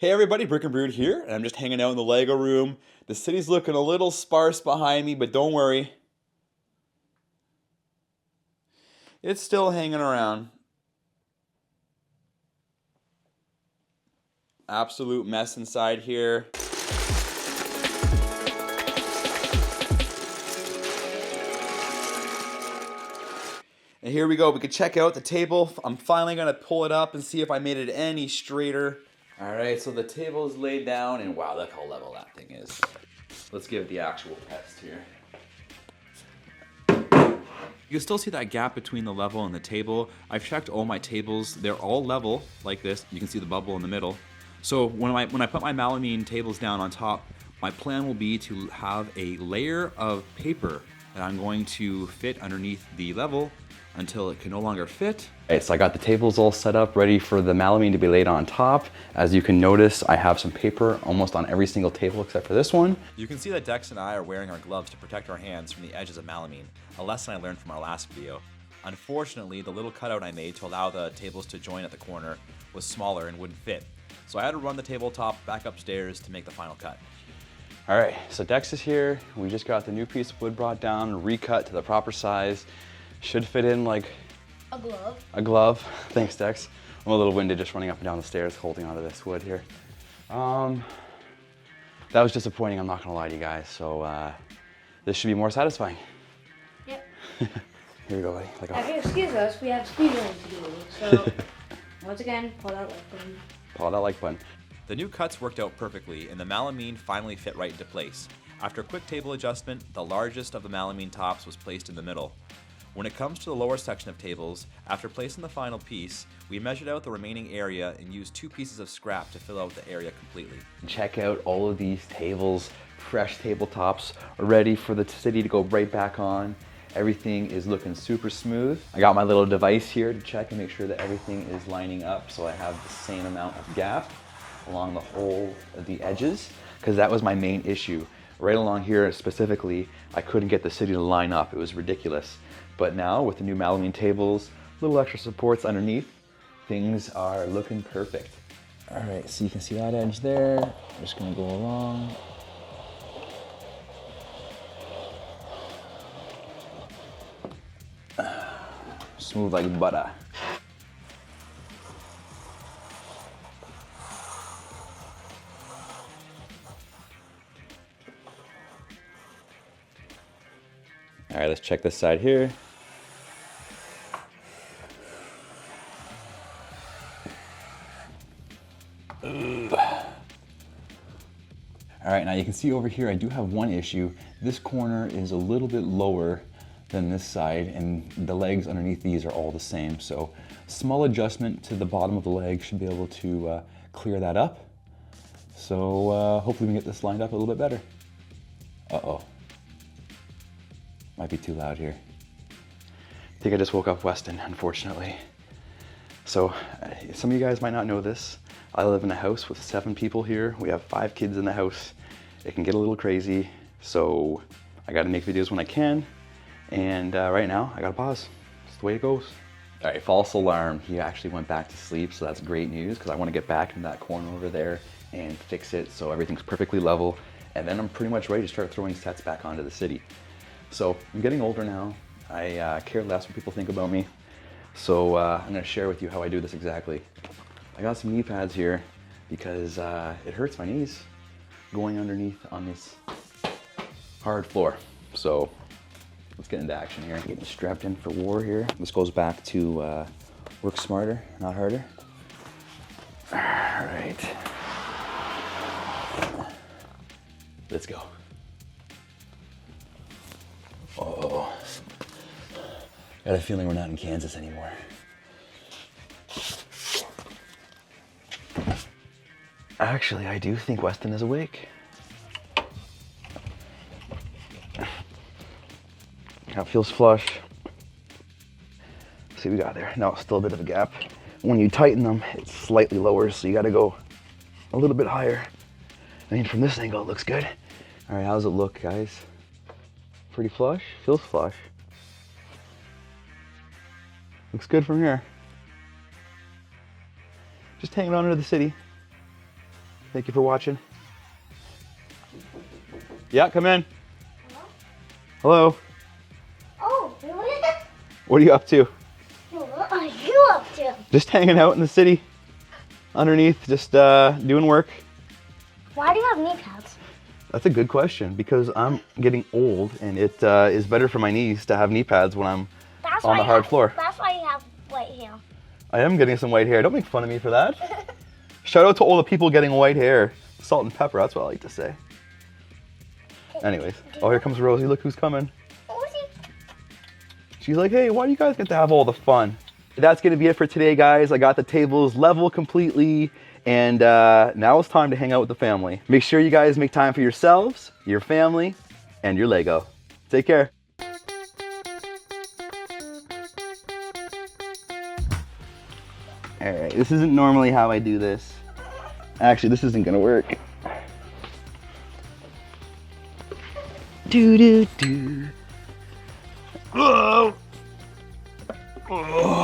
Hey everybody, Brick and Brood here, and I'm just hanging out in the Lego room. The city's looking a little sparse behind me, but don't worry. It's still hanging around. Absolute mess inside here. And here we go, we can check out the table. I'm finally gonna pull it up and see if I made it any straighter. All right, so the table is laid down, and wow, look how level that thing is. Let's give it the actual test here. You can still see that gap between the level and the table. I've checked all my tables. They're all level like this. You can see the bubble in the middle. So when I put my melamine tables down on top, my plan will be to have a layer of paper that I'm going to fit underneath the level until it can no longer fit. Okay, so I got the tables all set up, ready for the melamine to be laid on top. As you can notice, I have some paper almost on every single table except for this one. You can see that Dex and I are wearing our gloves to protect our hands from the edges of melamine, a lesson I learned from our last video. Unfortunately, the little cutout I made to allow the tables to join at the corner was smaller and wouldn't fit. So I had to run the tabletop back upstairs to make the final cut. All right, so Dex is here. We just got the new piece of wood brought down, recut to the proper size. Should fit in like a glove. A glove. Thanks, Dex. I'm a little winded just running up and down the stairs holding onto this wood here. That was disappointing, I'm not gonna lie to you guys. So this should be more satisfying. Yep. Here we go, buddy. If you excuse us, we have speed running to do. So once again, pull that like button. Pull that like button. The new cuts worked out perfectly and the melamine finally fit right into place. After a quick table adjustment, the largest of the melamine tops was placed in the middle. When it comes to the lower section of tables, after placing the final piece, we measured out the remaining area and used 2 pieces of scrap to fill out the area completely. Check out all of these tables, fresh tabletops, ready for the city to go right back on. Everything is looking super smooth. I got my little device here to check and make sure that everything is lining up so I have the same amount of gap along the whole of the edges, because that was my main issue. Right along here specifically, I couldn't get the city to line up. It was ridiculous. But now with the new melamine tables, little extra supports underneath, things are looking perfect. All right, so you can see that edge there. I'm just gonna go along. Smooth like butter. All right, let's check this side here. All right, now you can see over here, I do have one issue. This corner is a little bit lower than this side, and the legs underneath these are all the same. So small adjustment to the bottom of the leg should be able to clear that up. So hopefully we can get this lined up a little bit better. Uh-oh. Might be too loud here. I think I just woke up Weston, unfortunately. So some of you guys might not know this. I live in a house with 7 people here. We have 5 kids in the house. It can get a little crazy. So I gotta make videos when I can. And right now I gotta pause. It's the way it goes. All right, false alarm. He actually went back to sleep, so that's great news because I wanna get back in that corner over there and fix it so everything's perfectly level. And then I'm pretty much ready to start throwing sets back onto the city. So I'm getting older now. I care less what people think about me. So I'm gonna share with you how I do this exactly. I got some knee pads here because it hurts my knees going underneath on this hard floor. So let's get into action here. Getting strapped in for war here. This goes back to work smarter, not harder. All right. Let's go. Oh, got a feeling we're not in Kansas anymore. Actually, I do think Weston is awake. That feels flush. See what we got there. No, still a bit of a gap. When you tighten them, it's slightly lower, so you gotta go a little bit higher. I mean, from this angle, it looks good. All right, how's it look, guys? Pretty flush? Feels flush. Looks good from here. Just hanging on to the city. Thank you for watching. Yeah, come in. Hello. Oh, What are you up to? what are you up to? Just hanging out in the city. Underneath, just doing work. Why do you have knee pads? That's a good question because I'm getting old and it is better for my knees to have knee pads when I'm That's on why the you hard have- floor. That's why you have white hair. I am getting some white hair. Don't make fun of me for that. Shout out to all the people getting white hair. Salt and pepper, that's what I like to say. Anyways, oh, here comes Rosie. Look who's coming. She's like, hey, why do you guys get to have all the fun? That's going to be it for today, guys. I got the tables level completely, and now it's time to hang out with the family. Make sure you guys make time for yourselves, your family, and your Lego. Take care. All right, this isn't normally how I do this. Actually, this isn't going to work. Do do do. Oh. Oh.